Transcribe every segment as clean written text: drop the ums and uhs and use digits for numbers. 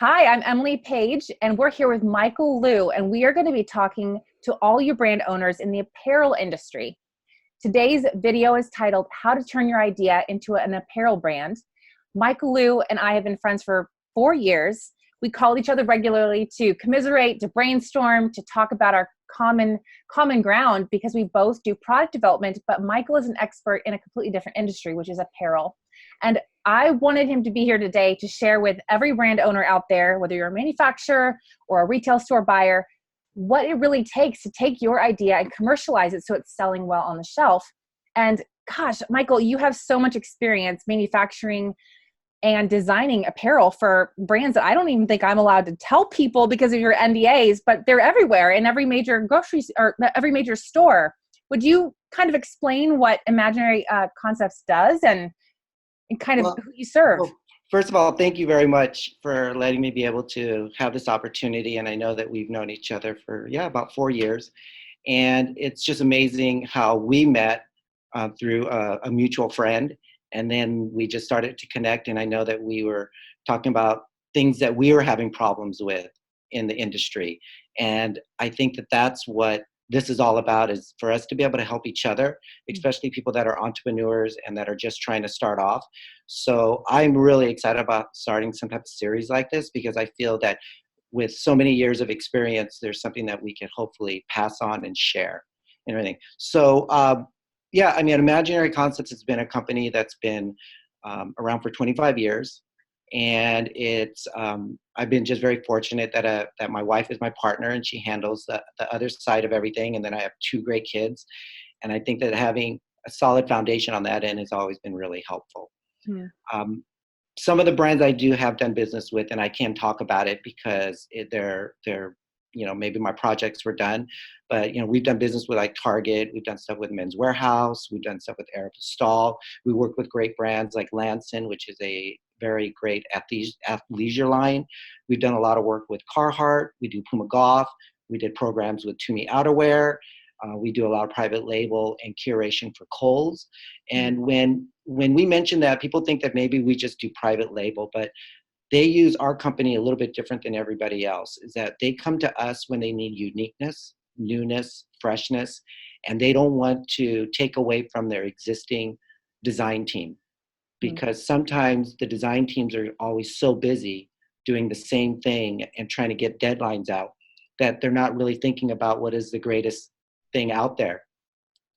Hi, I'm Emily Page, and we're here with Michael Liu, and we are going to be talking to all you brand owners in the apparel industry. Today's video is titled, How to Turn Your Idea into an Apparel Brand. Michael Liu and I have been friends for 4 years. We call each other regularly to commiserate, to brainstorm, to talk about our common ground because we both do product development, but Michael is an expert in a completely different industry, which is apparel. And I wanted him to be here today to share with every brand owner out there, whether you're a manufacturer or a retail store buyer, what it really takes to take your idea and commercialize it so it's selling well on the shelf. And gosh, Michael, you have so much experience manufacturing and designing apparel for brands that I don't even think I'm allowed to tell people because of your NDAs, but they're everywhere in every major or every major store. Would you kind of explain what Imaginary Concepts does and kind of Well, who you serve? well, first of all, thank you very much for letting me be able to have this opportunity. And I know that we've known each other for, about 4 years. And it's just amazing how we met through a mutual friend. And then we just started to connect. And I know that we were talking about things that we were having problems with in the industry. And I think that that's what this is all about, is for us to be able to help each other, especially people that are entrepreneurs and that are just trying to start off. So I'm really excited about starting some type of series like this because I feel that with so many years of experience, there's something that we can hopefully pass on and share and everything. So Imaginary Concepts has been a company that's been around for 25 years. And it's I've been just very fortunate that my wife is my partner and she handles the other side of everything. And then I have 2 great kids. And I think that having a solid foundation on that end has always been really helpful. Hmm. Some of the brands I do have done business with, and I can't talk about it because they're maybe my projects were done, but we've done business with like Target, we've done stuff with Men's Warehouse, we've done stuff with Aeropostale. We work with great brands like Lanson, which is a very great athleisure line. We've done a lot of work with Carhartt. We do Puma Golf. We did programs with Tumi Outerwear. We do a lot of private label and curation for Kohl's. And when we mention that, people think that maybe we just do private label, but they use our company a little bit different than everybody else, is that they come to us when they need uniqueness, newness, freshness, and they don't want to take away from their existing design team. Because sometimes the design teams are always so busy doing the same thing and trying to get deadlines out that they're not really thinking about what is the greatest thing out there.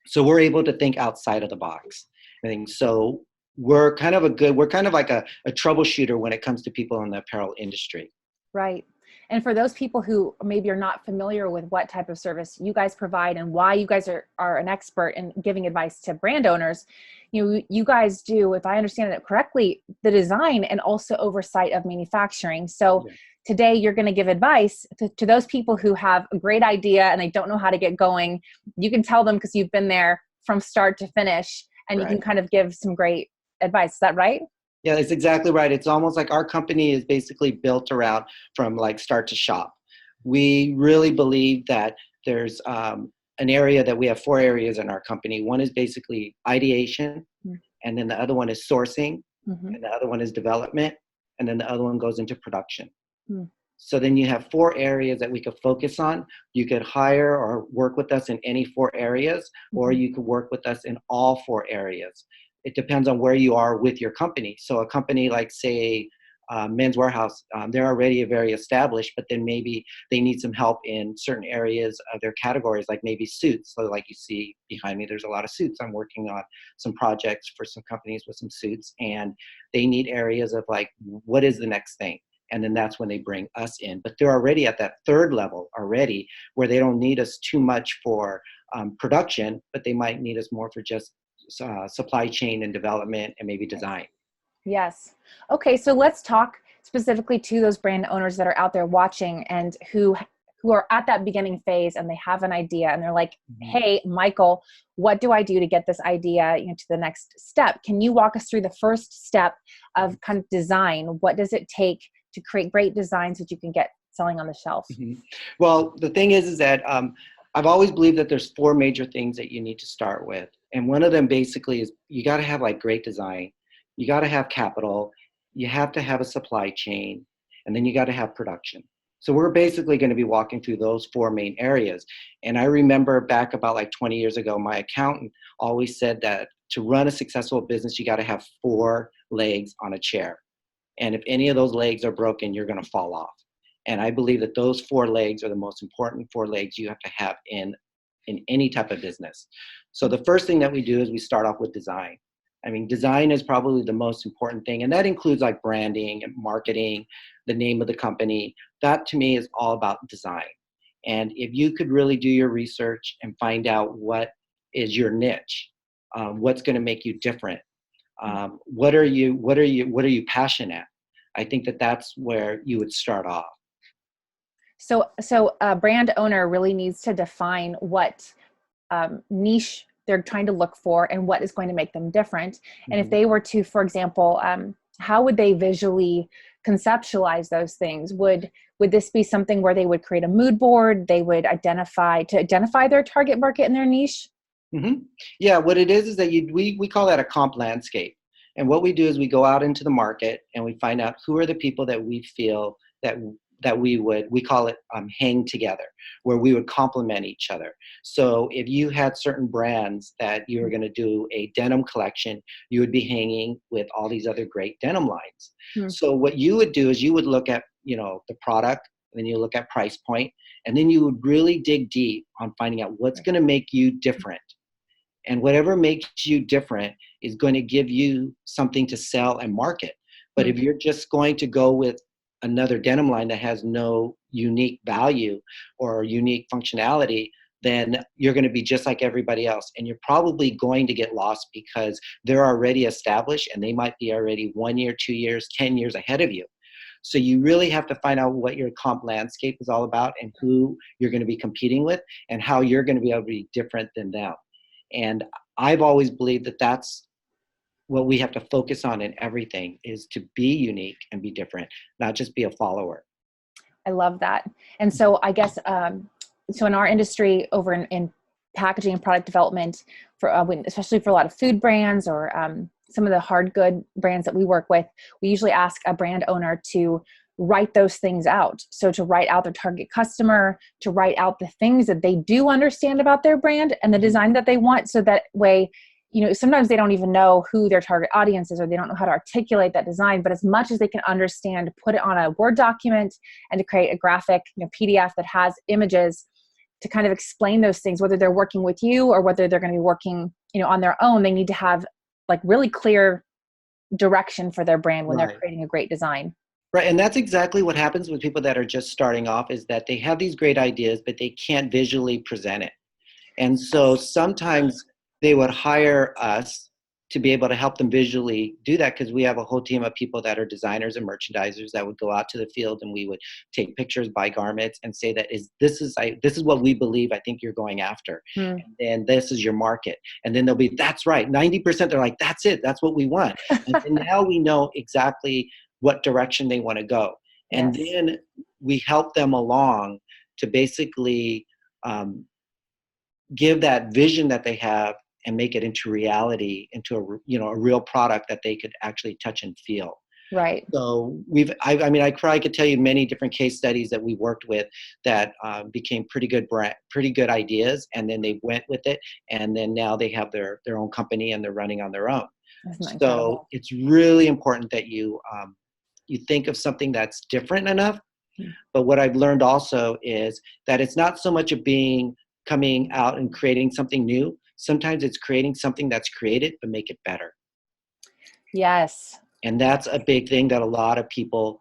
So we're able to think outside of the box. I think so. We're kind of like a troubleshooter when it comes to people in the apparel industry. Right. And for those people who maybe are not familiar with what type of service you guys provide and why you guys are an expert in giving advice to brand owners, you guys do, if I understand it correctly, the design and also oversight of manufacturing. So today you're going to give advice to those people who have a great idea and they don't know how to get going. You can tell them because you've been there from start to finish, and you can kind of give some great advice. Is that right? Yeah, that's exactly right. It's almost like our company is basically built around from like start to shop. We really believe that there's an area that we have 4 areas in our company. One is basically ideation, and then the other one is sourcing, and the other one is development, and then the other one goes into production. So then you have 4 areas that we could focus on. You could hire or work with us in any 4 areas, or you could work with us in all 4 areas. It depends on where you are with your company. So a company like, say, Men's Warehouse, they're already very established, but then maybe they need some help in certain areas of their categories, like maybe suits. So like you see behind me, there's a lot of suits. I'm working on some projects for some companies with some suits, and they need areas of like, what is the next thing? And then that's when they bring us in. But they're already at that 3rd level already, where they don't need us too much for production, but they might need us more for just supply chain and development and maybe design. Yes. Okay, so let's talk specifically to those brand owners that are out there watching and who are at that beginning phase and they have an idea and they're like, hey, Michael, what do I do to get this idea to the next step? Can you walk us through the first step of kind of design? What does it take to create great designs that you can get selling on the shelf? Well, the thing is that I've always believed that there's 4 major things that you need to start with. And one of them basically is you got to have like great design. You got to have capital. You have to have a supply chain. and then you got to have production. So we're basically going to be walking through those four main areas. And I remember back about like 20 years ago, my accountant always said that to run a successful business, you got to have four legs on a chair. And if any of those legs are broken, you're going to fall off. And I believe that those four legs are the most important four legs you have to have in any type of business. So the first thing that we do is we start off with design. I mean, design is probably the most important thing. And that includes like branding and marketing, the name of the company. That to me is all about design. And if you could really do your research and find out what is your niche, what's going to make you different, what are you passionate at? I think that that's where you would start off. So a brand owner really needs to define what niche they're trying to look for and what is going to make them different. And if they were to, for example, how would they visually conceptualize those things? Would this be something where they would create a mood board? They would identify their target market and their niche? Yeah, what it is that we call that a comp landscape. And what we do is we go out into the market and we find out who are the people that we feel that we call it hang together, where we would complement each other. So if you had certain brands that you were going to do a denim collection, you would be hanging with all these other great denim lines. So what you would do is you would look at, the product, and then you look at price point, and then you would really dig deep on finding out what's going to make you different. And whatever makes you different is going to give you something to sell and market. But if you're just going to go with another denim line that has no unique value or unique functionality, then you're going to be just like everybody else. And you're probably going to get lost because they're already established and they might be already 1 year, 2 years, 10 years ahead of you. So you really have to find out what your comp landscape is all about and who you're going to be competing with and how you're going to be able to be different than them. And I've always believed that that's what we have to focus on in everything, is to be unique and be different, not just be a follower. I love that. And so I guess, so in our industry over in packaging and product development, especially for a lot of food brands or some of the hard good brands that we work with, we usually ask a brand owner to write those things out. So to write out their target customer, to write out the things that they do understand about their brand and the design that they want. So that way, sometimes they don't even know who their target audience is, or they don't know how to articulate that design, but as much as they can understand, put it on a Word document and to create a graphic, PDF that has images to kind of explain those things, whether they're working with you or whether they're going to be working, on their own. They need to have like really clear direction for their brand when they're creating a great design. Right. And that's exactly what happens with people that are just starting off, is that they have these great ideas, but they can't visually present it. And so sometimes they would hire us to be able to help them visually do that, because we have a whole team of people that are designers and merchandisers that would go out to the field, and we would take pictures, buy garments, and say that this is what we believe I think you're going after. And this is your market. And then they'll be, that's right. 90% they're like, that's it. That's what we want. And now we know exactly what direction they want to go. And then we help them along to basically give that vision that they have and make it into reality, into a real product that they could actually touch and feel. Right. So I probably could tell you many different case studies that we worked with that became pretty good ideas, and then they went with it, and then now they have their own company and they're running on their own. So it's really important that you think of something that's different enough. But what I've learned also is that it's not so much of coming out and creating something new. Sometimes it's creating something that's created, but make it better. Yes. And that's a big thing that a lot of people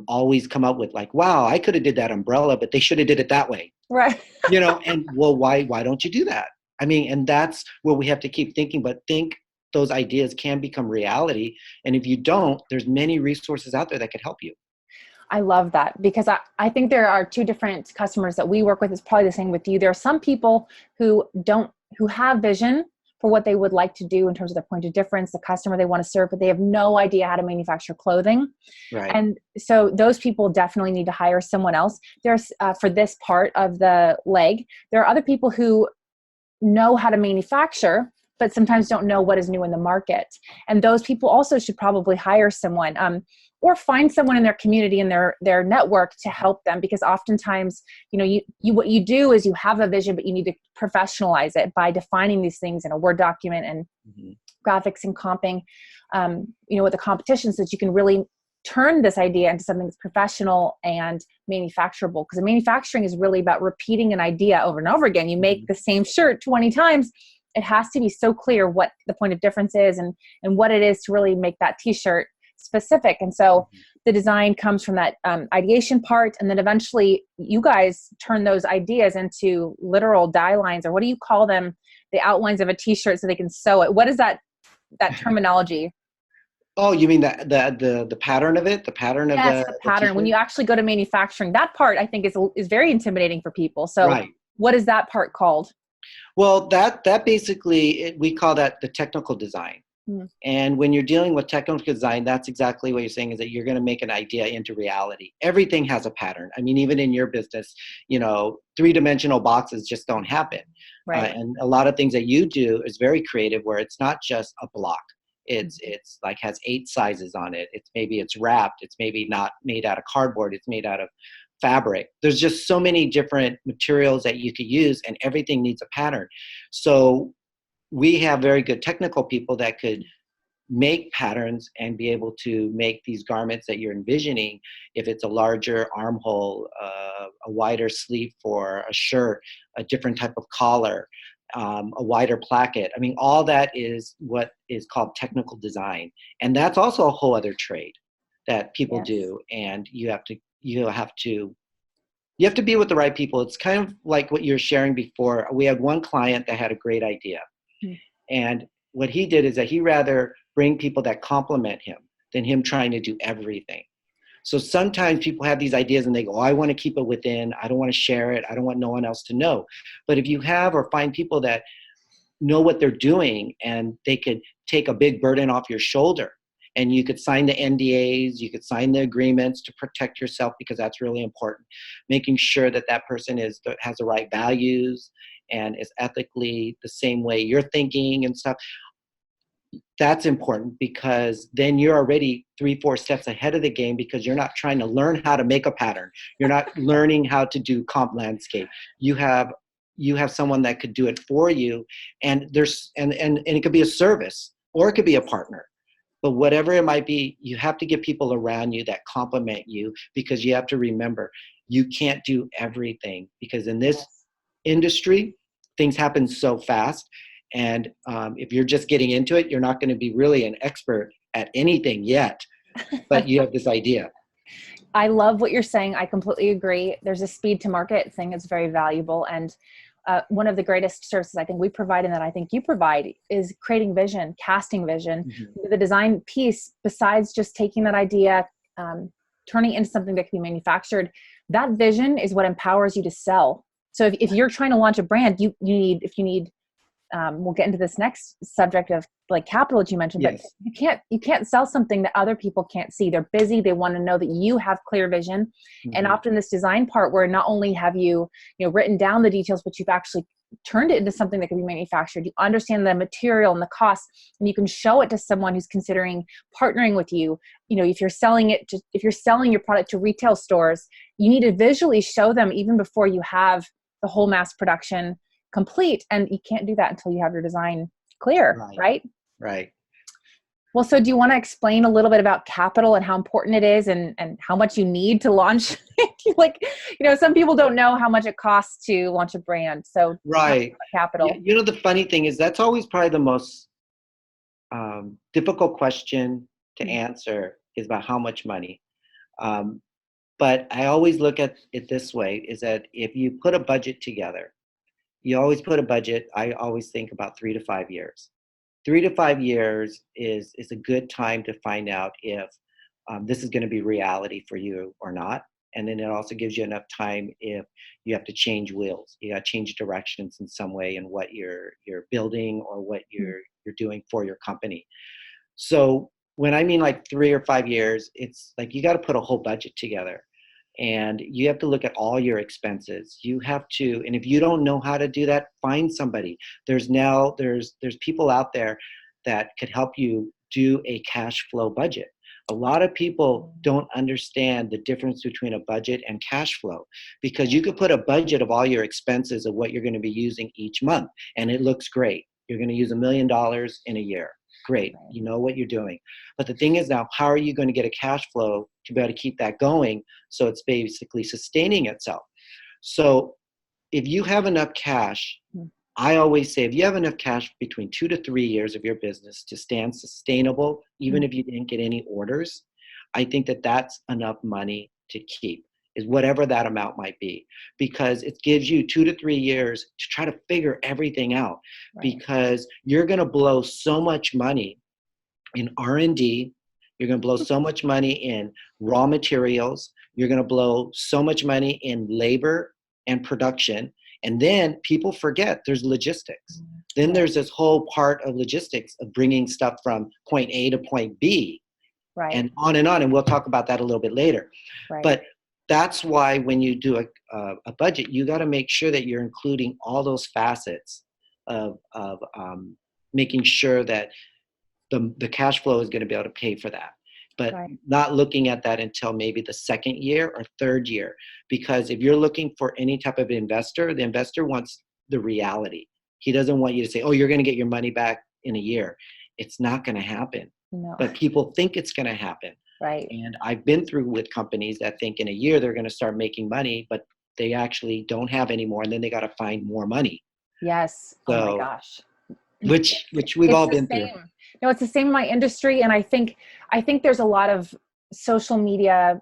always come up with, like, wow, I could have did that umbrella, but they should have did it that way. Right. And well, why don't you do that? I mean, and that's where we have to keep thinking, but think those ideas can become reality. And if you don't, there's many resources out there that could help you. I love that, because I think there are two different customers that we work with. It's probably the same with you. There are some people who have vision for what they would like to do in terms of their point of difference, the customer they want to serve, but they have no idea how to manufacture clothing. Right. And so those people definitely need to hire someone else. There's for this part of the leg, there are other people who know how to manufacture, but sometimes don't know what is new in the market. And those people also should probably hire someone. or find someone in their community and their network to help them, because oftentimes, you what you do is you have a vision, but you need to professionalize it by defining these things in a Word document and graphics and comping, with the competition, so that you can really turn this idea into something that's professional and manufacturable. Because manufacturing is really about repeating an idea over and over again. You make the same shirt 20 times. It has to be so clear what the point of difference is and what it is to really make that t-shirt specific. And so the design comes from that ideation part. And then eventually you guys turn those ideas into literal die lines, or what do you call them? The outlines of a t-shirt so they can sew it. What is that terminology? Oh, you mean the pattern of it? The pattern of Yes, the the pattern. When t-shirt? you actually go to manufacturing, that part I think is very intimidating for people. So Right. what is that part called? Well, that basically, we call that the technical design. And when you're dealing with technical design, that's exactly what you're saying, is that you're going to make an idea into reality. Everything has a pattern. I mean, even in your business, three-dimensional boxes just don't happen. Right. And a lot of things that you do is very creative, where it's not just a block. It's like has 8 sizes on it. It's wrapped. It's maybe not made out of cardboard. It's made out of fabric. There's just so many different materials that you could use, and everything needs a pattern. So we have very good technical people that could make patterns and be able to make these garments that you're envisioning. If it's a larger armhole, a wider sleeve for a shirt, a different type of collar, a wider placket. I mean, all that is what is called technical design. And that's also a whole other trade that people do. And you have to be with the right people. It's kind of like what you're sharing before. We had one client that had a great idea. And what he did is that he rather bring people that complement him than him trying to do everything. So sometimes people have these ideas and they go, oh, I want to keep it within. I don't want to share it. I don't want no one else to know. But if you have or find people that know what they're doing, and they could take a big burden off your shoulder, and you could sign the NDAs, you could sign the agreements to protect yourself, because that's really important. Making sure that that person has the right values and is ethically the same way you're thinking and stuff. That's important, because then you're already 3-4 steps ahead of the game, because you're not trying to learn how to make a pattern. You're not learning how to do comp landscape. You have someone that could do it for you, and it could be a service, or it could be a partner. But whatever it might be, you have to get people around you that complement you, because you have to remember, you can't do everything, because in this industry, things happen so fast. And if you're just getting into it, you're not going to be really an expert at anything yet, but you have this idea. I love what you're saying. I completely agree. There's a speed to market thing that's very valuable. And one of the greatest services I think we provide, and that I think you provide, is creating vision, casting vision. The design piece, besides just taking that idea, turning it into something that can be manufactured, that vision is what empowers you to sell. So if you're trying to launch a brand, you need, we'll get into this next subject of like capital that you mentioned, but you can't sell something that other people can't see. They're busy. They want to know that you have clear vision. And often this design part, where not only have you written down the details, but you've actually turned it into something that can be manufactured. You understand the material and the cost, and you can show it to someone who's considering partnering with you. If you're selling your product to retail stores, you need to visually show them even before you have the whole mass production complete. And you can't do that until you have your design clear, right? Right. Well, so do you want to explain a little bit about capital and how important it is, and how much you need to launch? Some people don't know how much it costs to launch a brand. So capital. The funny thing is, that's always probably the most difficult question to answer, is about how much money. But I always look at it this way, is that if you put a budget together, you always put a budget. I always think about 3 to 5 years. 3 to 5 years is a good time to find out if this is going to be reality for you or not. And then it also gives you enough time if you have to change wheels. You got to change directions in some way in what you're building, or what you're doing for your company. So when I mean like 3 or 5 years, it's like you got to put a whole budget together. And you have to look at all your expenses. You have to, and if you don't know how to do that, find somebody. There's people out there that could help you do a cash flow budget. A lot of people don't understand the difference between a budget and cash flow, because you could put a budget of all your expenses of what you're going to be using each month, and it looks great. You're going to use $1 million in a year. Great. You know what you're doing. But the thing is now, how are you going to get a cash flow to be able to keep that going so it's basically sustaining itself? So if you have enough cash, I always say if you have enough cash between 2 to 3 years of your business to stand sustainable, even if you didn't get any orders, I think that that's enough money to keep, is whatever that amount might be, because it gives you 2 to 3 years to try to figure everything out, because you're going to blow so much money in R&D. You're going to blow so much money in raw materials. You're going to blow so much money in labor and production. And then people forget there's logistics. Then there's this whole part of logistics of bringing stuff from point A to point B, and on and on. And we'll talk about that a little bit later. But that's why when you do a budget, you got to make sure that you're including all those facets of making sure that the cash flow is going to be able to pay for that. But not looking at that until maybe the second year or third year. Because if you're looking for any type of investor, the investor wants the reality. He doesn't want you to say, oh, you're going to get your money back in a year. It's not going to happen. No. But people think it's going to happen. And I've been through with companies that think in a year they're going to start making money, but they actually don't have any more, and then they got to find more money. Yes. So, oh my gosh. Which we've all been through. No, it's the same in my industry. And I think there's a lot of social media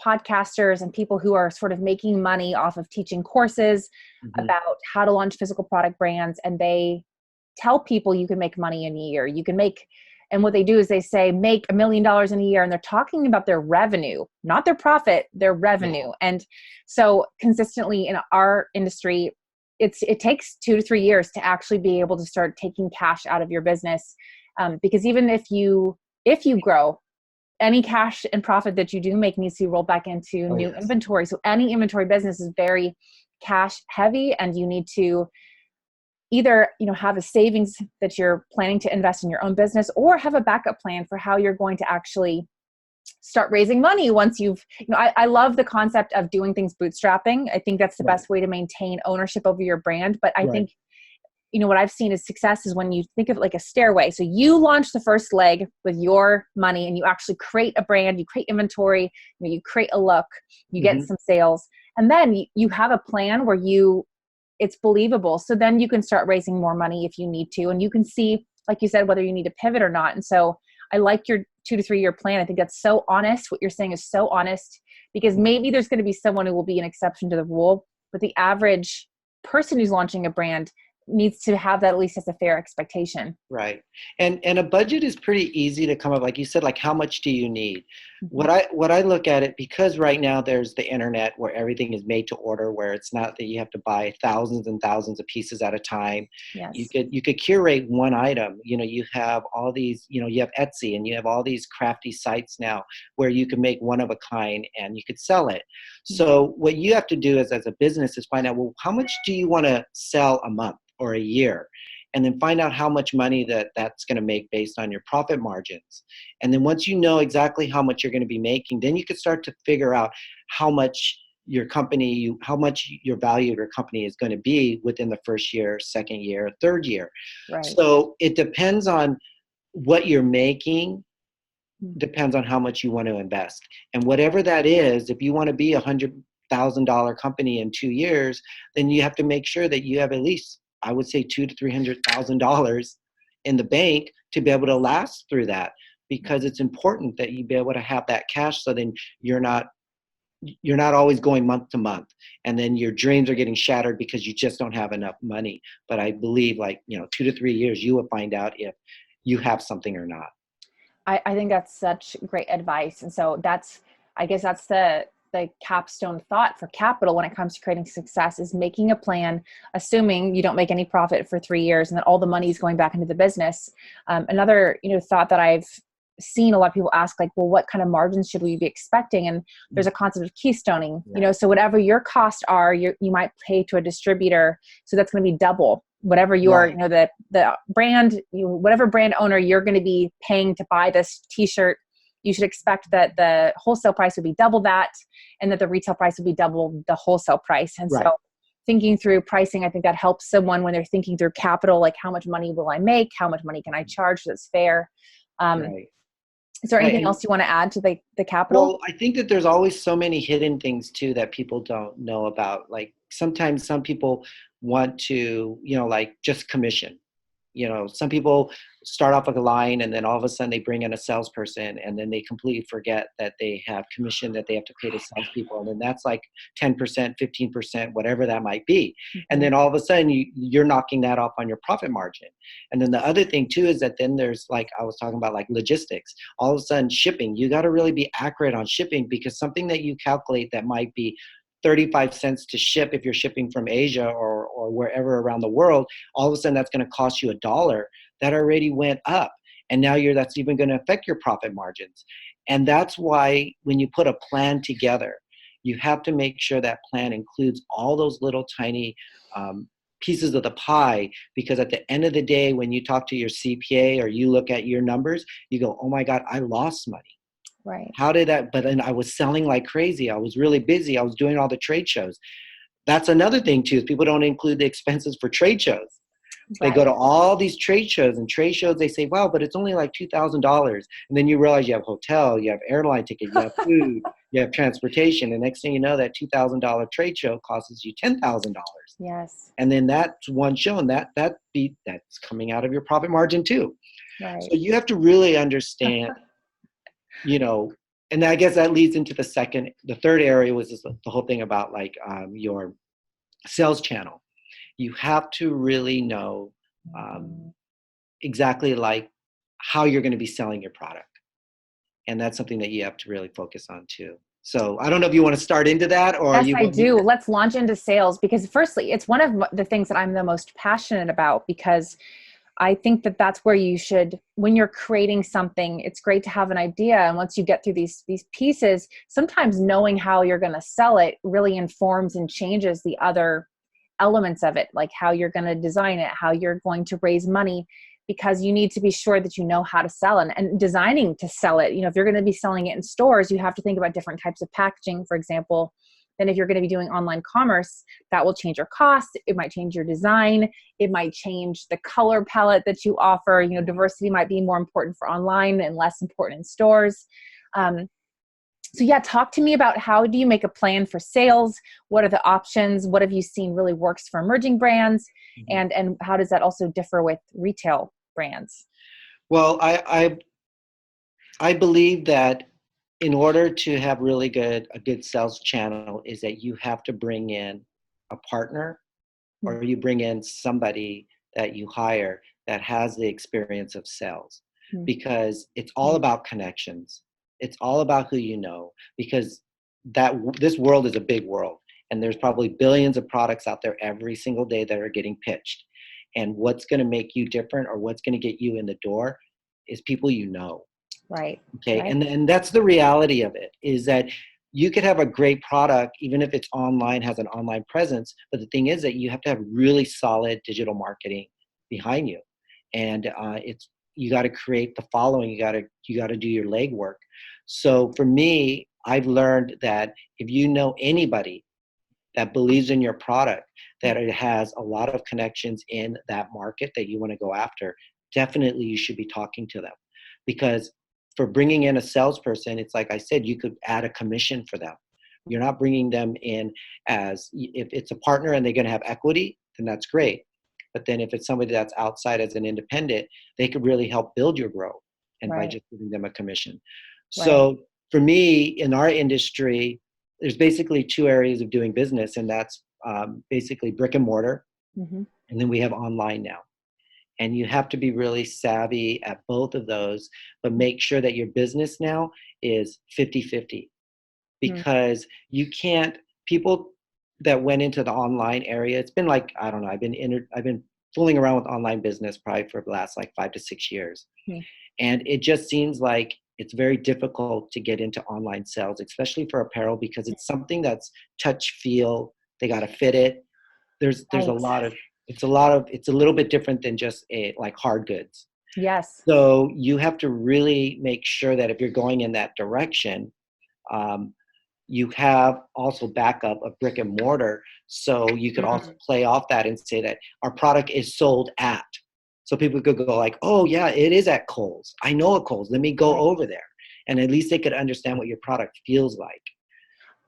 podcasters and people who are sort of making money off of teaching courses about how to launch physical product brands. And they tell people you can make money in a year. You can make, and what they do is they say, make $1 million in a year. And they're talking about their revenue, not their profit, their revenue. And so consistently in our industry, it takes 2 to 3 years to actually be able to start taking cash out of your business. Because even if you grow, any cash and profit that you do make needs to be rolled back into new inventory. So any inventory business is very cash heavy, and you need to either, have a savings that you're planning to invest in your own business, or have a backup plan for how you're going to actually start raising money once you've, I love the concept of doing things bootstrapping. I think that's the best way to maintain ownership over your brand. But I think, what I've seen is success is when you think of it like a stairway. So you launch the first leg with your money, and you actually create a brand, you create inventory, you create a look, you get some sales, and then you have a plan where it's believable. So then you can start raising more money if you need to, and you can see, like you said, whether you need to pivot or not. And so I like your 2 to 3 year plan. I think that's so honest. What you're saying is so honest, because maybe there's going to be someone who will be an exception to the rule, but the average person who's launching a brand needs to have that at least as a fair expectation. Right. And a budget is pretty easy to come up. Like you said, like how much do you need? What I look at it, because right now there's the internet where everything is made to order, where it's not that you have to buy thousands and thousands of pieces at a time. Yes. You could curate one item. You have all these, you have Etsy, and you have all these crafty sites now where you can make one of a kind and you could sell it. So what you have to do as a business is find out, well, how much do you want to sell a month or a year? And then find out how much money that's going to make based on your profit margins. And then once you know exactly how much you're going to be making, then you can start to figure out how much your value of your company is going to be within the first year, second year, third year. Right. So it depends on what you're making, depends on how much you want to invest. And whatever that is, if you want to be $100,000 company in 2 years, then you have to make sure that you have at least, I would say, $200,000 to $300,000 in the bank to be able to last through that, because it's important that you be able to have that cash. So then you're not always going month to month, and then your dreams are getting shattered because you just don't have enough money. But I believe 2 to 3 years, you will find out if you have something or not. I think that's such great advice. And so I guess that's the capstone thought for capital when it comes to creating success, is making a plan, assuming you don't make any profit for 3 years and that all the money is going back into the business. Another, thought that I've seen a lot of people ask, like, well, what kind of margins should we be expecting? And there's a concept of keystoning, so whatever your costs are, you might pay to a distributor. So that's going to be double whatever your, the brand, whatever brand owner you're going to be paying to buy this t-shirt you should expect that the wholesale price would be double that, and that the retail price would be double the wholesale price. And Right. so thinking through pricing, I think that helps someone when they're thinking through capital, like how much money will I make? How much money can I charge that's fair? Right. Is there Right. anything And else you want to add to the capital? well, I think that there's always so many hidden things too that people don't know about. Like sometimes some people want to, like just commission. Some people start off with a line and then all of a sudden they bring in a salesperson and then they completely forget that they have commission that they have to pay to salespeople. And then that's like 10%, 15%, whatever that might be. And then all of a sudden you're knocking that off on your profit margin. And then the other thing too is that then there's like, I was talking about like logistics, all of a sudden shipping, you got to really be accurate on shipping because something that you calculate that might be 35 cents to ship if you're shipping from Asia or wherever around the world, all of a sudden that's going to cost you $1 that already went up. And now that's even going to affect your profit margins. And that's why when you put a plan together, you have to make sure that plan includes all those little tiny pieces of the pie, because at the end of the day, when you talk to your CPA or you look at your numbers, you go, oh my God, I lost money. Right. How did that? But then I was selling like crazy. I was really busy. I was doing all the trade shows. That's another thing too, is people don't include the expenses for trade shows. They go Right. to all these trade shows, and trade shows, they say, wow, but it's only like $2,000. And then you realize you have hotel, you have airline ticket, you have food, you have transportation. And next thing you know, that $2,000 trade show costs you $10,000. Yes. And then that's one show, and that's coming out of your profit margin too. Right. So you have to really understand, you know, and I guess that leads into the third area was the whole thing about like your sales channel. You have to really know exactly like how you're going to be selling your product. And that's something that you have to really focus on too. So I don't know if you want to start into that or Yes, you I want me do. to. Let's launch into sales because firstly, it's one of the things that I'm the most passionate about because I think that that's where you should, when you're creating something, it's great to have an idea. And once you get through these pieces, sometimes knowing how you're going to sell it really informs and changes the other elements of it, like how you're going to design it, how you're going to raise money, because you need to be sure that you know how to sell and designing to sell it. You know, if you're going to be selling it in stores, you have to think about different types of packaging, for example. Then if you're going to be doing online commerce, that will change your cost. It might change your design. It might change the color palette that you offer. You know, diversity might be more important for online and less important in stores. So yeah, talk to me about how do you make a plan for sales? What are the options? What have you seen really works for emerging brands? Mhm. And how does that also differ with retail brands? Well, I believe that in order to have a good sales channel is that you have to bring in a partner or you bring in somebody that you hire that has the experience of sales, Mm-hmm. because it's all about connections. It's all about who you know, because this world is a big world and there's probably billions of products out there every single day that are getting pitched. And what's going to make you different or what's going to get you in the door is people you know. Right. Okay. Right. And that's the reality of it, is that you could have a great product, even if it's online, has an online presence. But the thing is that you have to have really solid digital marketing behind you. And you got to create the following. You got to do your legwork. So for me, I've learned that if you know anybody that believes in your product, that it has a lot of connections in that market that you want to go after, definitely you should be talking to them. Because for bringing in a salesperson, it's like I said, you could add a commission for them. You're not bringing them in as, if it's a partner and they're going to have equity, then that's great. But then if it's somebody that's outside as an independent, they could really help build your growth and by Right. just giving them a commission. Right. So for me, in our industry, there's basically two areas of doing business, and that's basically brick and mortar, Mm-hmm. and then we have online now. And you have to be really savvy at both of those, but make sure that your business now is 50-50, because you can't, people that went into the online area, it's been like, I don't know, I've been fooling around with online business probably for the last like 5 to 6 years. Mm-hmm. And it just seems like it's very difficult to get into online sales, especially for apparel, because it's something that's touch feel. They got to fit it. There's a Right. lot of, it's a little bit different than just like hard goods. Yes. So you have to really make sure that if you're going in that direction, um, you have also backup of brick and mortar. So you could also play off that and say that our product is sold at. So people could go like, oh yeah, it is at Kohl's. I know a Kohl's. Let me go Right. over there. And at least they could understand what your product feels like,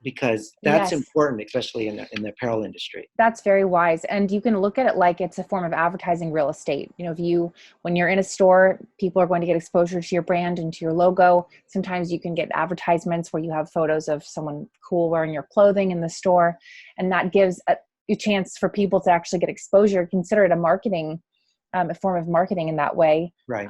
because that's Yes. important, especially in the apparel industry. That's very wise. And you can look at it like it's a form of advertising real estate. You know, when you're in a store, people are going to get exposure to your brand and to your logo. Sometimes you can get advertisements where you have photos of someone cool wearing your clothing in the store. And that gives a chance for people to actually get exposure. Consider it a form of marketing in that way. Right.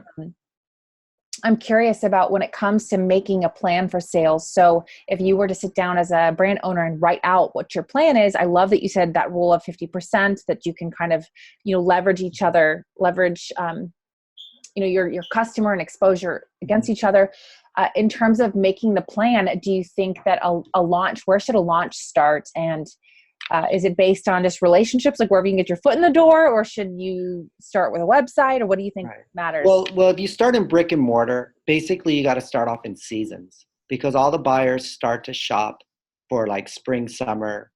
I'm curious about when it comes to making a plan for sales. So if you were to sit down as a brand owner and write out what your plan is, I love that you said that rule of 50%, that you can kind of, leverage each other, your customer and exposure against each other. In terms of making the plan, do you think that where should a launch start? And is it based on just relationships, like wherever you can get your foot in the door, or should you start with a website, or what do you think matters? Well, if you start in brick and mortar, basically you got to start off in seasons, because all the buyers start to shop for like spring, summer,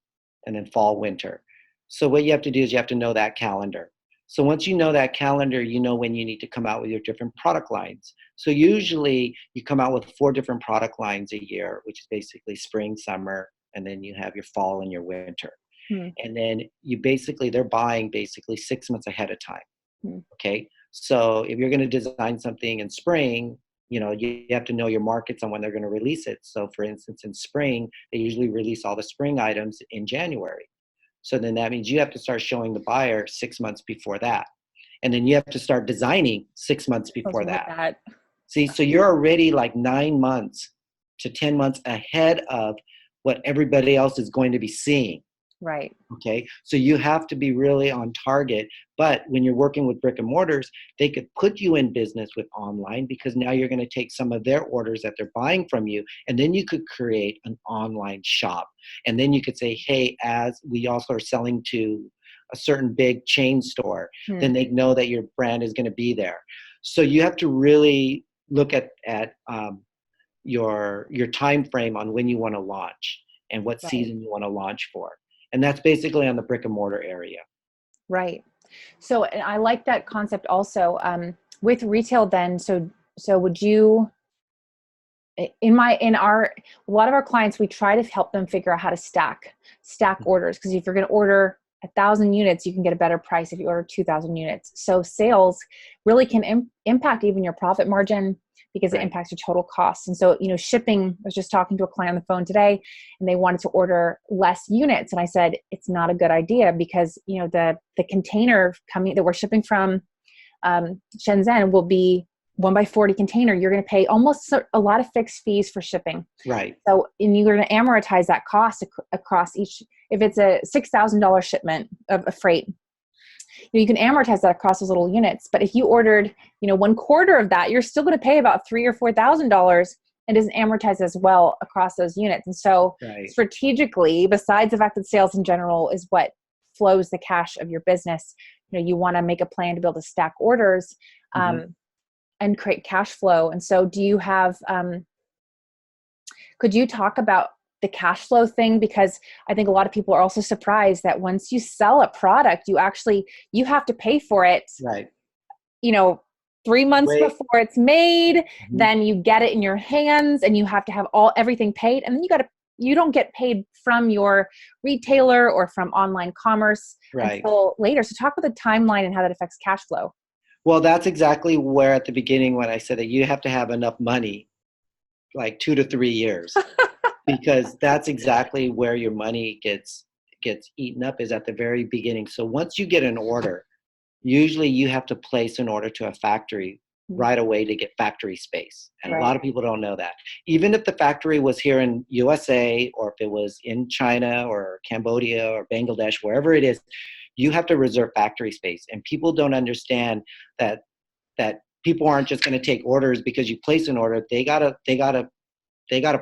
and then fall, winter. So what you have to do is you have to know that calendar. So once you know that calendar, you know when you need to come out with your different product lines. So usually you come out with 4 different product lines a year, which is basically spring, summer, and then you have your fall and your winter. And then they're buying basically 6 months ahead of time. Okay. So if you're going to design something in spring, you have to know your markets on when they're going to release it. So for instance, in spring, they usually release all the spring items in January. So then that means you have to start showing the buyer 6 months before that. And then you have to start designing 6 months before that. See, so you're already like 9 months to 10 months ahead of what everybody else is going to be seeing. Right. Okay. So you have to be really on target. But when you're working with brick and mortars, they could put you in business with online, because now you're going to take some of their orders that they're buying from you. And then you could create an online shop. And then you could say, hey, as we also are selling to a certain big chain store, then they know that your brand is going to be there. So you have to really look at your time frame on when you want to launch and what season you want to launch for. And that's basically on the brick and mortar area. Right. So, and I like that concept also with retail then. So would you, a lot of our clients, we try to help them figure out how to stack orders. Because if you're going to order 1,000 units, you can get a better price if you order 2,000 units. So sales really can impact even your profit margin, because it impacts your total cost. And so, shipping, I was just talking to a client on the phone today, and they wanted to order less units. And I said, it's not a good idea, because, the container that we're shipping from Shenzhen will be 1x40 container. You're going to pay almost a lot of fixed fees for shipping. Right. So, and you're going to amortize that cost across each, if it's a $6,000 shipment of a freight, you can amortize that across those little units. But if you ordered, 1/4 of that, you're still going to pay about $3,000 or $4,000, and doesn't amortize as well across those units. And so strategically, besides the fact that sales in general is what flows the cash of your business, you want to make a plan to be able to stack orders and create cash flow. And so do you have, could you talk about the cash flow thing? Because I think a lot of people are also surprised that once you sell a product, you have to pay for it, 3 months before it's made, then you get it in your hands and you have to have everything paid. And then you don't get paid from your retailer or from online commerce until later. So talk about the timeline and how that affects cash flow. Well, that's exactly where at the beginning, when I said that you have to have enough money, like 2 to 3 years, because that's exactly where your money gets eaten up, is at the very beginning. So once you get an order, usually you have to place an order to a factory right away to get factory space. And a lot of people don't know that. Even if the factory was here in USA, or if it was in China or Cambodia or Bangladesh, wherever it is, you have to reserve factory space. And people don't understand that people aren't just going to take orders because you place an order. They gotta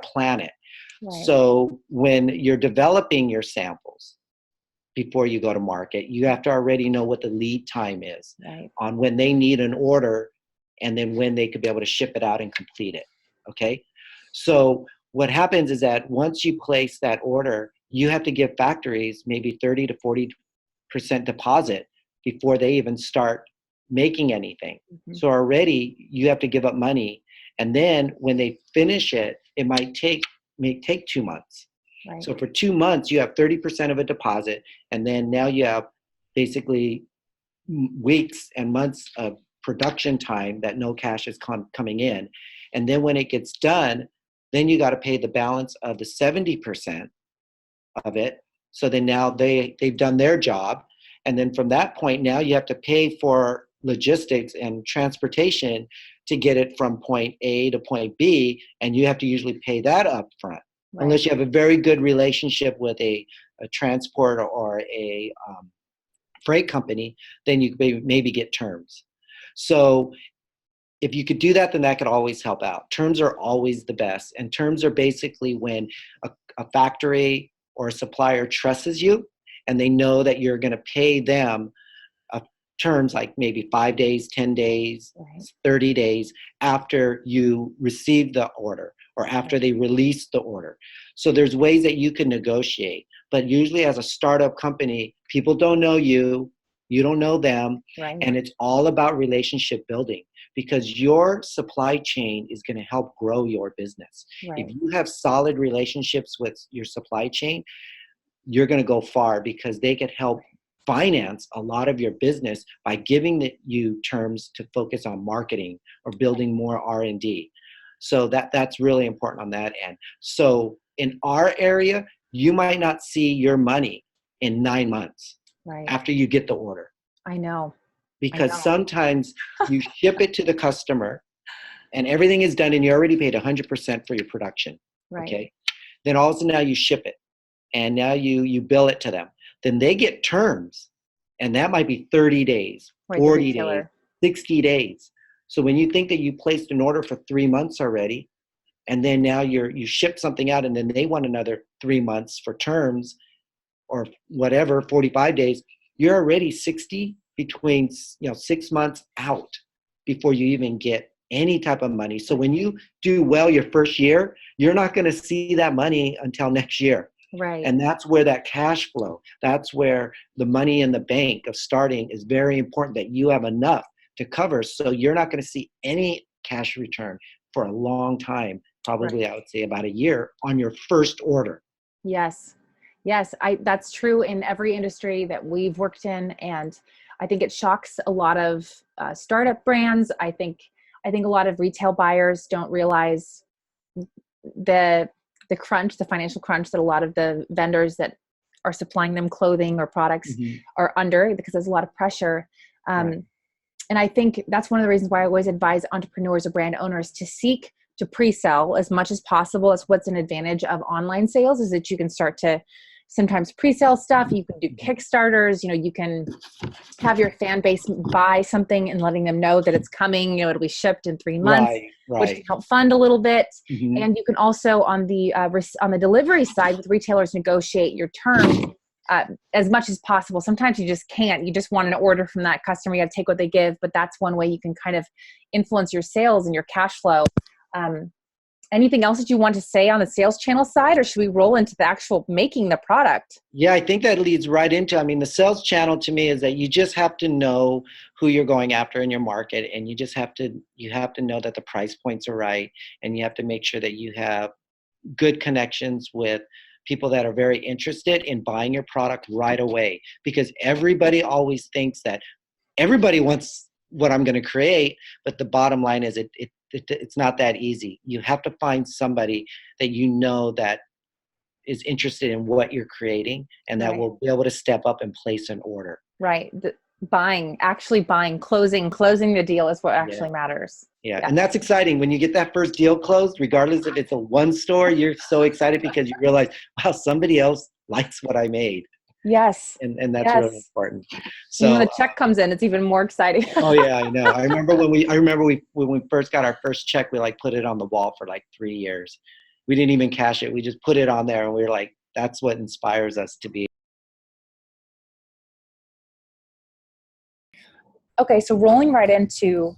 plan it. So when you're developing your samples before you go to market, you have to already know what the lead time is on when they need an order, and then when they could be able to ship it out and complete it. Okay. So what happens is that once you place that order, you have to give factories maybe 30 to 40% deposit before they even start making anything. Mm-hmm. So already you have to give up money. And then when they finish it, it may take 2 months. Right. So for 2 months, you have 30% of a deposit. And then now you have basically weeks and months of production time that no cash is coming in. And then when it gets done, then you got to pay the balance of the 70% of it. So then now they've done their job. And then from that point, now you have to pay for logistics and transportation to get it from point A to point B. And you have to usually pay that up front. Right. Unless you have a very good relationship with a transport or a freight company, then you could maybe get terms. So if you could do that, then that could always help out. Terms are always the best. And terms are basically when a factory or a supplier trusts you and they know that you're going to pay them terms like maybe 5 days, 10 days, right, 30 days after you receive the order or after they release the order. So there's ways that you can negotiate. But usually as a startup company, people don't know you, you don't know them, right, and it's all about relationship building because your supply chain is going to help grow your business. Right. If you have solid relationships with your supply chain, you're going to go far because they can help finance a lot of your business by giving you terms to focus on marketing or building more R&D. So that's really important on that end. So in our area, you might not see your money in 9 months after you get the order. I know. Because sometimes you ship it to the customer and everything is done and you already paid 100% for your production. Right. Okay. Then all of a sudden now you ship it and now you bill it to them. Then they get terms and that might be 30 days, 40 days, 60 days. So when you think that you placed an order for 3 months already, and then now you ship something out and then they want another 3 months for terms or whatever, 45 days, you're already between 6 months out before you even get any type of money. So when you do well your first year, you're not going to see that money until next year. Right. And that's where that cash flow, that's where the money in the bank of starting is very important, that you have enough to cover. So you're not going to see any cash return for a long time, probably I would say about a year on your first order. Yes. Yes. That's true in every industry that we've worked in. And I think it shocks a lot of startup brands. I think a lot of retail buyers don't realize the financial crunch that a lot of the vendors that are supplying them clothing or products are under, because there's a lot of pressure. And I think that's one of the reasons why I always advise entrepreneurs or brand owners to seek to pre-sell as much as possible. As what's an advantage of online sales is that you can start to sometimes pre-sale stuff. You can do Kickstarters, you can have your fan base buy something and letting them know that it's coming, it'll be shipped in 3 months, which can help fund a little bit. And you can also on the delivery side with retailers negotiate your terms as much as possible. Sometimes you just can't, you just want an order from that customer, you got to take what they give, but that's one way you can kind of influence your sales and your cash flow. Anything else that you want to say on the sales channel side, or should we roll into the actual making the product? Yeah, I think that leads right into, the sales channel to me is that you just have to know who you're going after in your market, and you have to know that the price points are right, and you have to make sure that you have good connections with people that are very interested in buying your product right away, because everybody always thinks that everybody wants what I'm going to create, but the bottom line is it's not that easy. You have to find somebody that that is interested in what you're creating and that will be able to step up and place an order. Right. Actually buying, closing the deal is what actually matters. Yeah. And that's exciting. When you get that first deal closed, regardless if it's a one store, you're so excited because you realize, wow, somebody else likes what I made. Yes. And that's really important. So when the check comes in, it's even more exciting. Oh yeah, I know. I remember when we first got our first check, we put it on the wall for 3 years. We didn't even cash it. We just put it on there and we were like, that's what inspires us to be. Okay, so rolling right into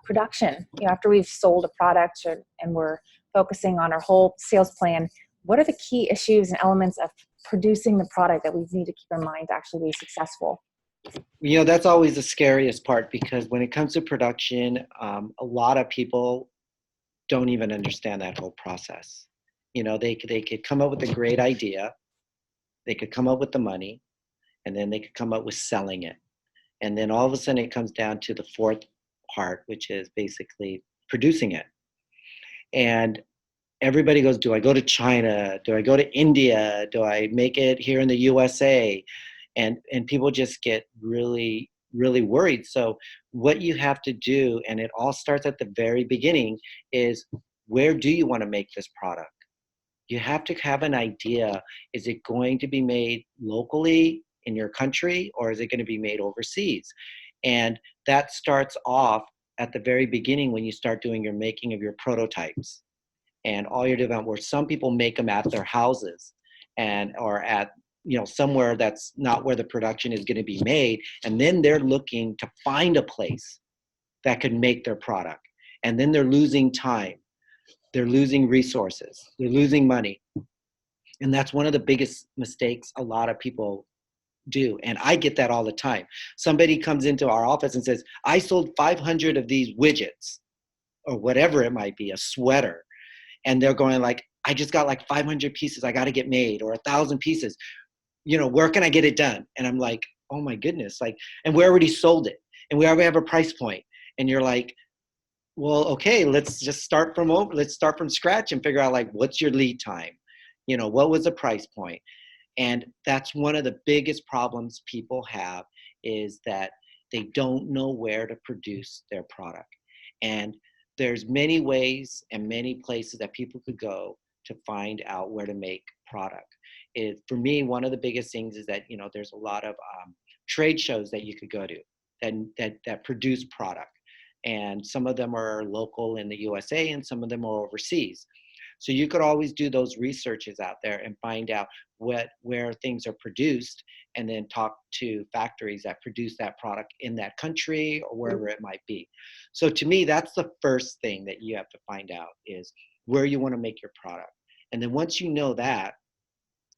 production, after we've sold a product and we're focusing on our whole sales plan, what are the key issues and elements of producing the product that we need to keep in mind to actually be successful? That's always the scariest part, because when it comes to production, a lot of people don't even understand that whole process. They could come up with a great idea, they could come up with the money, and then they could come up with selling it. And then all of a sudden it comes down to the fourth part, which is basically producing it. And everybody goes, do I go to China? Do I go to India? Do I make it here in the USA? And people just get really, really worried. So what you have to do, and it all starts at the very beginning, is where do you want to make this product? You have to have an idea. Is it going to be made locally in your country, or is it going to be made overseas? And that starts off at the very beginning when you start doing your making of your prototypes and all your development, where some people make them at their houses and or at somewhere that's not where the production is going to be made, and then they're looking to find a place that could make their product, and then they're losing time, they're losing resources, they're losing money. And that's one of the biggest mistakes a lot of people do. And I get that all the time. Somebody comes into our office and says, I sold 500 of these widgets, or whatever it might be, a sweater. And they're going like, I just got like 500 pieces I got to get made, or 1,000 pieces. Where can I get it done? And I'm like, oh my goodness. And we already sold it, and we already have a price point. And you're like, well, okay, let's start from scratch and figure out, like, what's your lead time? What was the price point? And that's one of the biggest problems people have, is that they don't know where to produce their product. And there's many ways and many places that people could go to find out where to make product. For me, one of the biggest things is that, there's a lot of trade shows that you could go to that produce product. And some of them are local in the USA, and some of them are overseas. So you could always do those researches out there and find out where things are produced, and then talk to factories that produce that product in that country or wherever it might be. So to me, that's the first thing that you have to find out, is where you want to make your product. And then once you know that,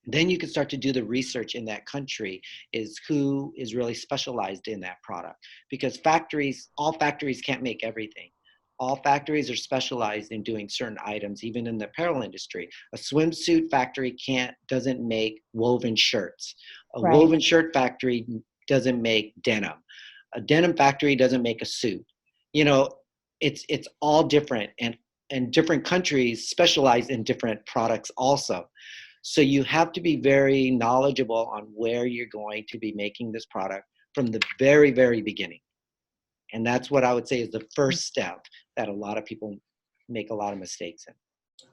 then you can start to do the research in that country, is who is really specialized in that product. Because all factories can't make everything. All factories are specialized in doing certain items, even in the apparel industry. A swimsuit factory doesn't make woven shirts. A Right. woven shirt factory doesn't make denim. A denim factory doesn't make a suit. It's all different, and different countries specialize in different products also. So you have to be very knowledgeable on where you're going to be making this product from the very, very beginning. And that's what I would say is the first step that a lot of people make a lot of mistakes in.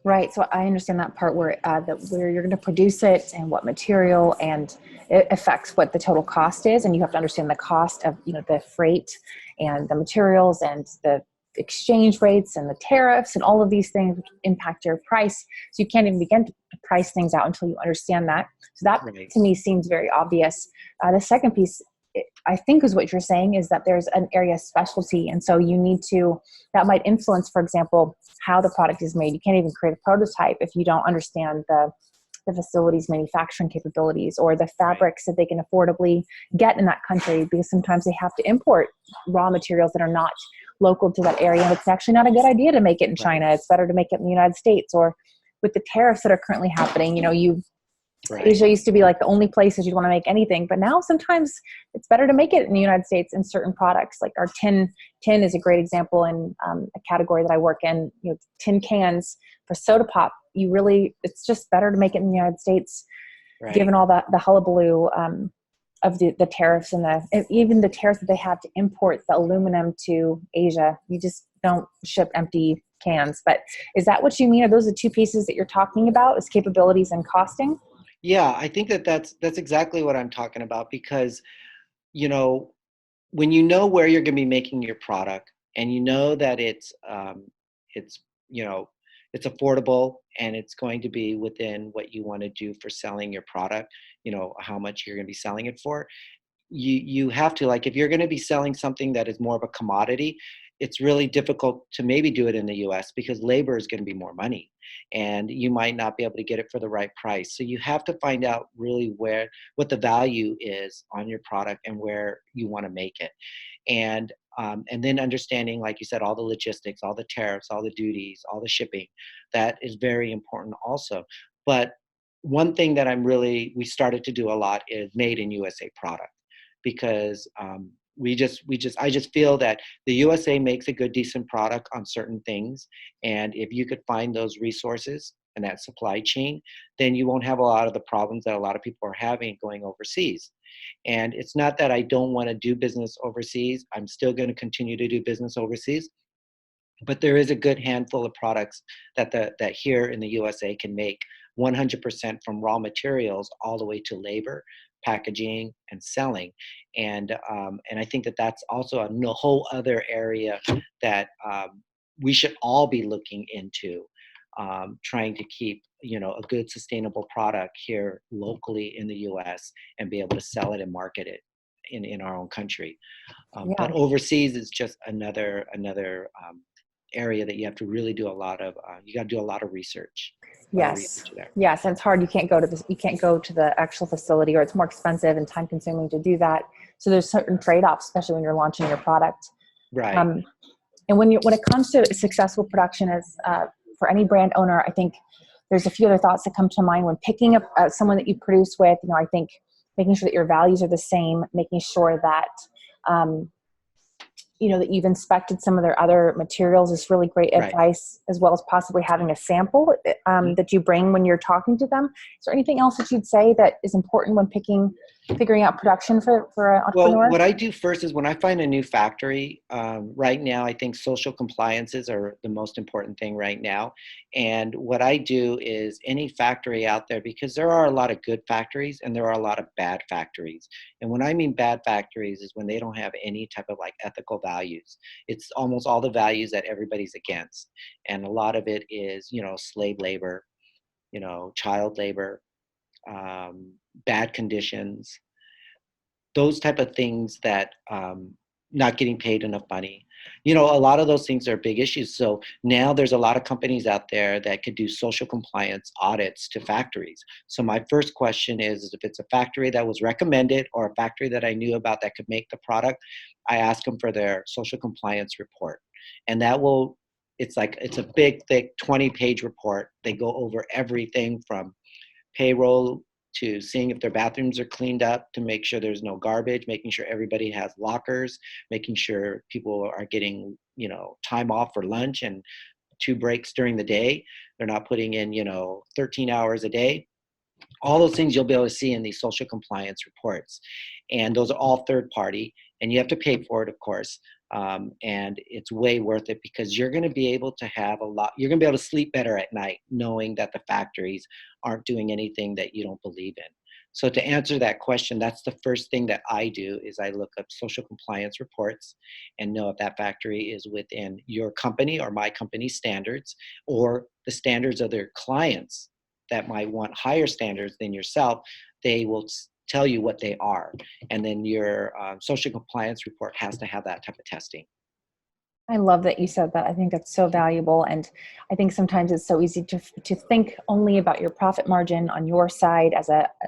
Right. So I understand that part where where you're going to produce it and what material, and it affects what the total cost is. And you have to understand the cost of, the freight and the materials and the exchange rates and the tariffs and all of these things which impact your price. So you can't even begin to price things out until you understand that. So that Right. to me seems very obvious. The second piece, I think, is what you're saying, is that there's an area of specialty. And so that might influence, for example, how the product is made. You can't even create a prototype if you don't understand the facility's manufacturing capabilities, or the fabrics that they can affordably get in that country, because sometimes they have to import raw materials that are not local to that area. And it's actually not a good idea to make it in China. It's better to make it in the United States. Or with the tariffs that are currently happening, Right. Asia used to be like the only places you'd want to make anything, but now sometimes it's better to make it in the United States in certain products. Like our tin is a great example in a category that I work in. Tin cans for soda pop. It's just better to make it in the United States, Right. given all the hullabaloo of the tariffs and even the tariffs that they have to import the aluminum to Asia. You just don't ship empty cans. But is that what you mean? Are those the two pieces that you're talking about, is capabilities and costing? Yeah, I think that's exactly what I'm talking about, because, when you know where you're going to be making your product, and you know that it's it's affordable, and it's going to be within what you want to do for selling your product, how much you're going to be selling it for. You have to, like, if you're going to be selling something that is more of a commodity, it's really difficult to maybe do it in the US because labor is going to be more money and you might not be able to get it for the right price. So you have to find out really what the value is on your product and where you want to make it. And then understanding, like you said, all the logistics, all the tariffs, all the duties, all the shipping, that is very important also. But one thing that we started to do a lot is made in USA product, because I just feel that the USA makes a good, decent product on certain things. And if you could find those resources and that supply chain, then you won't have a lot of the problems that a lot of people are having going overseas. And it's not that I don't want to do business overseas. I'm still going to continue to do business overseas. But there is a good handful of products that here in the USA can make 100% from raw materials all the way to labor, packaging, and selling. And I think that that's also a whole other area that we should all be looking into, trying to keep a good sustainable product here locally in the US and be able to sell it and market it in our own country. But Yeah. overseas is just another area that you have to really do you got to do a lot of research. A lot of Yes. research there. Yes. And it's hard. You can't go to the actual facility, or it's more expensive and time consuming to do that. So there's certain trade-offs, especially when you're launching your product. Right. Um, and when it comes to successful production as for any brand owner, I think there's a few other thoughts that come to mind when picking up someone that you produce with. I think making sure that your values are the same, making sure that that you've inspected some of their other materials is really great Right. advice, as well as possibly having a sample that you bring when you're talking to them. Is there anything else that you'd say that is important when figuring out production for an Well, entrepreneur? what I do first is when I find a new factory, right now, I think social compliances are the most important thing right now. And what I do is any factory out there, because there are a lot of good factories and there are a lot of bad factories. And when I mean bad factories is when they don't have any type of like ethical values. It's almost all the values that everybody's against. And a lot of it is, slave labor, child labor, bad conditions, those type of things, that not getting paid enough money. A lot of those things are big issues. So now there's a lot of companies out there that could do social compliance audits to factories. So my first question is if it's a factory that was recommended or a factory that I knew about that could make the product, I ask them for their social compliance report. And it's a big, thick 20-page report. They go over everything from payroll to seeing if their bathrooms are cleaned up, to make sure there's no garbage, making sure everybody has lockers, making sure people are getting, time off for lunch and 2 breaks during the day. They're not putting in, 13 hours a day. All those things you'll be able to see in these social compliance reports. And those are all third party, and you have to pay for it, of course. And it's way worth it because you're going to be able to you're going to be able to sleep better at night knowing that the factories aren't doing anything that you don't believe in. So to answer that question, that's the first thing that I do is I look up social compliance reports and know if that factory is within your company or my company's standards or the standards of their clients that might want higher standards than yourself. They will tell you what they are. And then your social compliance report has to have that type of testing. I love that you said that. I think that's so valuable. And I think sometimes it's so easy to think only about your profit margin on your side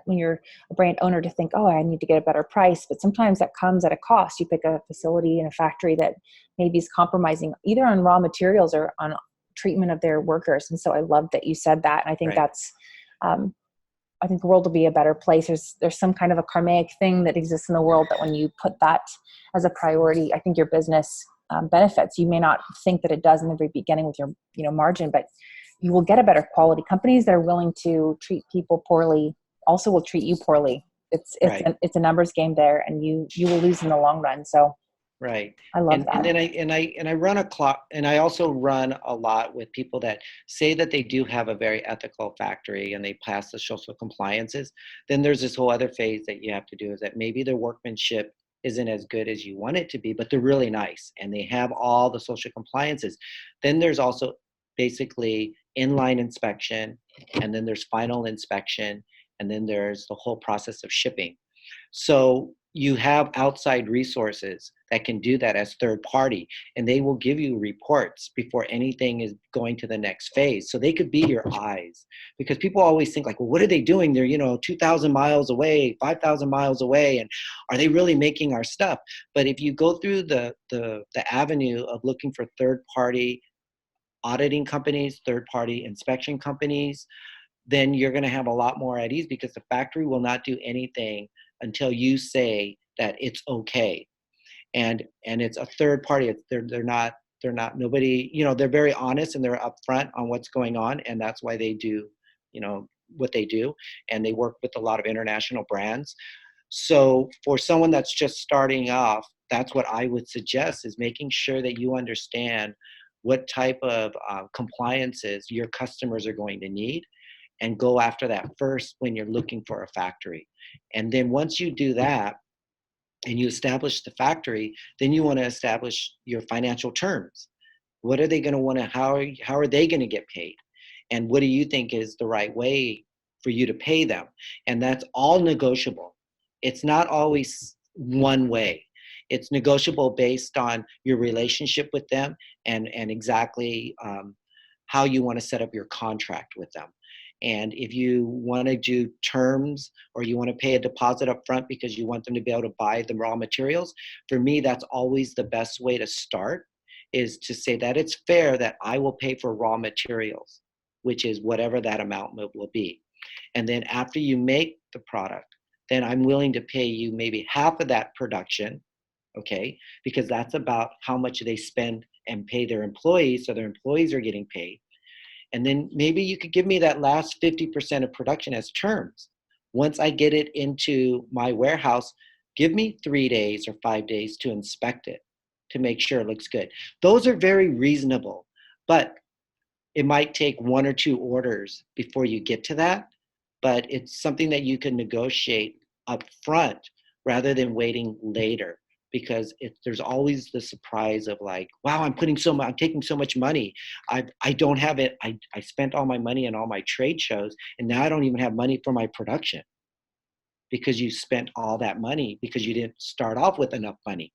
when you're a brand owner, to think, oh, I need to get a better price. But sometimes that comes at a cost. You pick a facility and a factory that maybe is compromising either on raw materials or on treatment of their workers. And so I love that you said that. And I think Right. I think the world will be a better place. There's some kind of a karmic thing that exists in the world that when you put that as a priority, I think your business benefits. You may not think that it does in the very beginning with your margin, but you will get a better quality. Companies that are willing to treat people poorly also will treat you poorly. Right. It's a numbers game there, and you will lose in the long run. So Right. I love And that. then I run a clock, and I also run a lot with people that say that they do have a very ethical factory and they pass the social compliances. Then there's this whole other phase that you have to do, is that maybe their workmanship isn't as good as you want it to be, but they're really nice and they have all the social compliances. Then there's also basically inline inspection, and then there's final inspection, and then there's the whole process of shipping. So you have outside resources that can do that as third party, and they will give you reports before anything is going to the next phase. So they could be your eyes, because people always think like, well, what are they doing? They're, 2,000 miles away, 5,000 miles away. And are they really making our stuff? But if you go through the avenue of looking for third party auditing companies, third party inspection companies, then you're going to have a lot more at ease, because the factory will not do anything until you say that it's okay. And it's a third party. They're not nobody, they're very honest and they're upfront on what's going on, and that's why they do, what they do, and they work with a lot of international brands. So for someone that's just starting off, that's what I would suggest, is making sure that you understand what type of compliances your customers are going to need, and go after that first when you're looking for a factory. And then once you do that and you establish the factory, then you want to establish your financial terms. What are they going to want to, how are they going to get paid? And what do you think is the right way for you to pay them? And that's all negotiable. It's not always one way. It's negotiable based on your relationship with them, and exactly how you want to set up your contract with them. And if you want to do terms, or you want to pay a deposit up front because you want them to be able to buy the raw materials, for me, that's always the best way to start, is to say that it's fair that I will pay for raw materials, which is whatever that amount will be. And then after you make the product, then I'm willing to pay you maybe half of that production, okay? Because that's about how much they spend and pay their employees, so their employees are getting paid. And then maybe you could give me that last 50% of production as terms. Once I get it into my warehouse, give me 3 days or 5 days to inspect it, to make sure it looks good. Those are very reasonable, but it might take 1 or 2 orders before you get to that. But it's something that you can negotiate up front rather than waiting later, because there's always the surprise of like, wow, I'm taking so much money. I don't have it. I spent all my money on all my trade shows, and now I don't even have money for my production, because you spent all that money because you didn't start off with enough money.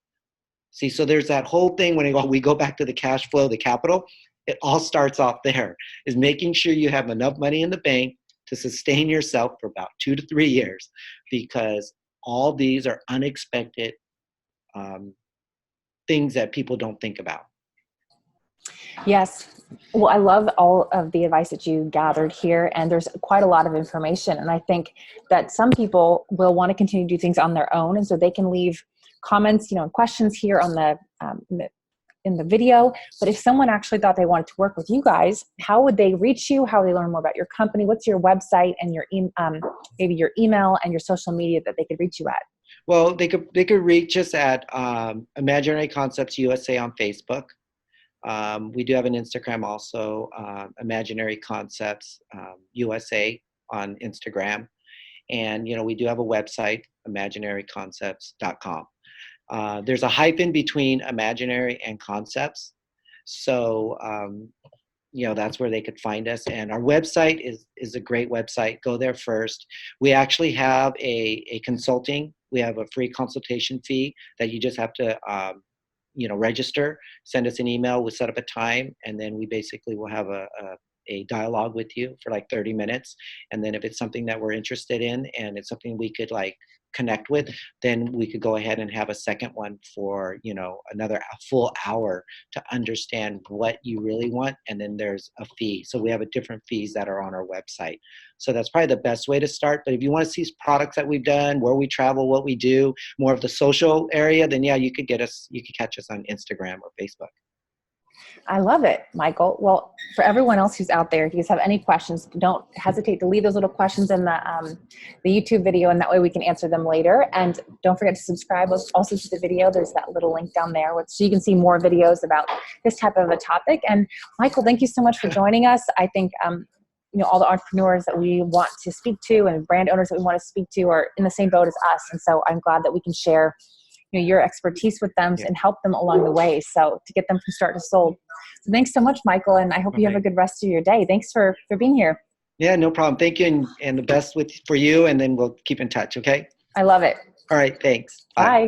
See, so there's that whole thing when we go back to the cash flow, the capital, it all starts off there, is making sure you have enough money in the bank to sustain yourself for about 2 to 3 years, because all these are unexpected things that people don't think about. Yes. Well, I love all of the advice that you gathered here, and there's quite a lot of information. And I think that some people will want to continue to do things on their own, and so they can leave comments, and questions here on in the video. But if someone actually thought they wanted to work with you guys, how would they reach you? How would they learn more about your company? What's your website and your maybe your email and your social media that they could reach you at? Well, they could reach us at Imaginary Concepts USA on Facebook. We do have an Instagram also, Imaginary Concepts USA on Instagram. And, we do have a website, imaginaryconcepts.com. There's a hyphen between imaginary and concepts. So, that's where they could find us. And our website is a great website. Go there first. We actually have a consulting. We have a free consultation fee that you just have to, register, send us an email, we'll set up a time, and then we basically will have a dialogue with you for like 30 minutes. And then if it's something that we're interested in and it's something we could like connect with, then we could go ahead and have a second one for, another full hour to understand what you really want. And then there's a fee. So we have different fees that are on our website. So that's probably the best way to start. But if you want to see products that we've done, where we travel, what we do, more of the social area, then yeah, you could catch us on Instagram or Facebook. I love it, Michael. Well, for everyone else who's out there, if you guys have any questions, don't hesitate to leave those little questions in the YouTube video, and that way we can answer them later. And don't forget to subscribe also to the video. There's that little link down there, so you can see more videos about this type of a topic. And Michael, thank you so much for joining us. I think all the entrepreneurs that we want to speak to and brand owners that we want to speak to are in the same boat as us. And so I'm glad that we can share your expertise with them and help them along the way. So to get them from start to sold. So thanks so much, Michael. And I hope you have a good rest of your day. Thanks for being here. Yeah, no problem. Thank you. And the best for you. And then we'll keep in touch. Okay. I love it. All right, thanks. Bye. Bye.